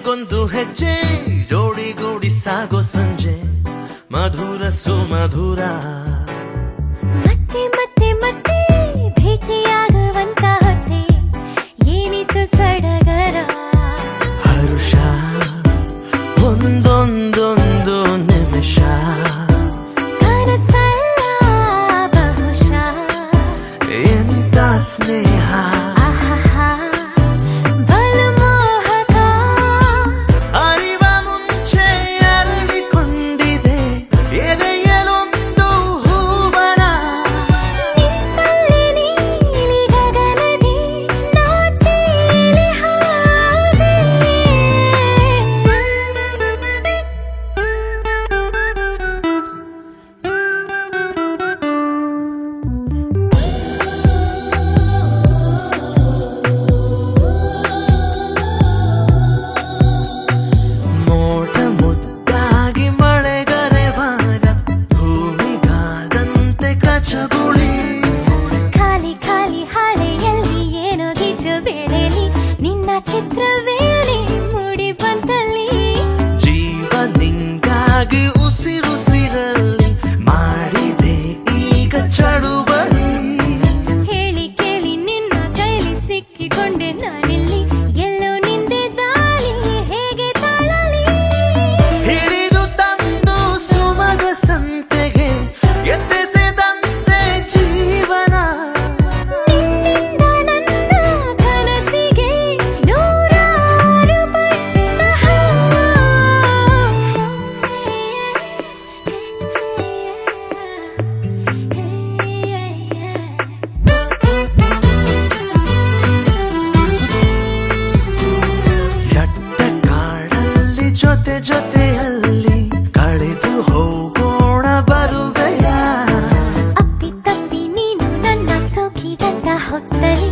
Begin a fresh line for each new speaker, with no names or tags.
ಹೆಜ್ಜೆಗೊಂದು ಹೆಜ್ಜೆ ಜೋಡಿಗೂಡಿ ಸಾಗೋ ಸಂಜೆ ಮಧುರ ಸುಮಧುರ
ಮತ್ತೆ ಮತ್ತೆ ಮತ್ತೆ ಭೇಟಿಯಾಗುವಂತ ಹೊತ್ತೆ ಏನಿತು ಸಡಗರ
ಹರುಷ ಒಂದೊಂದೊಂದು ನಿಮಿಷ
ಕನಸಲ್ಲ ಬಹುಶಃ
ಎಂತ ಸ್ನೇಹ
ಖಾಲಿ ಖಾಲಿ ಹಾಳೆಯಲ್ಲಿ ಏನೋ ಗಿಜು ಬೆಳೆಲಿ ನಿನ್ನ ಚಿತ್ರವೇಲಿ ಮೂಡಿ ಬಂತಲ್ಲಿ
ಜೀವ ನಿಂಗಾಗಿ ಉಸಿರುಸಿರಲ್ಲಿ ಮಾಡಿದೆ ಈಗ ಚಳುವಳಿ
ಹೇಳಿ ಕೇಳಿ ನಿನ್ನ ಕೈಲಿ ಸಿಕ್ಕಿಕೊಂಡೆ ನಾನಿಲ್ಲಿ ಎಲ್ಲೋ ನಿಂದೆ ದಾಳಿ ಹೇಗೆ ತಾಳಲಿ
ಹಿಡಿದು ತಂದು ಸುಮಗ ಸಂತೆಗೆ ಎತ್ತಿಸಿದಂತೆ ಜೀವನ
ನಿನ್ನಿಂದ ನನ್ನ ಕನಸಿಗೆ ನೂರಾರು ಬಣ್ಣ
ದಟ್ಟ ಕಾಡಲ್ಲಿ ಜೊತೆ ಜೊತೆಯಲ್ಲಿ ಕಳೆದು ಹೋಗೋಣ ಬರುವೆಯ
ಅಪ್ಪಿ ತಪ್ಪಿ ನೀನು ನನ್ನ ಸೋಕಿದಂತ ಹೊತ್ತಲಿ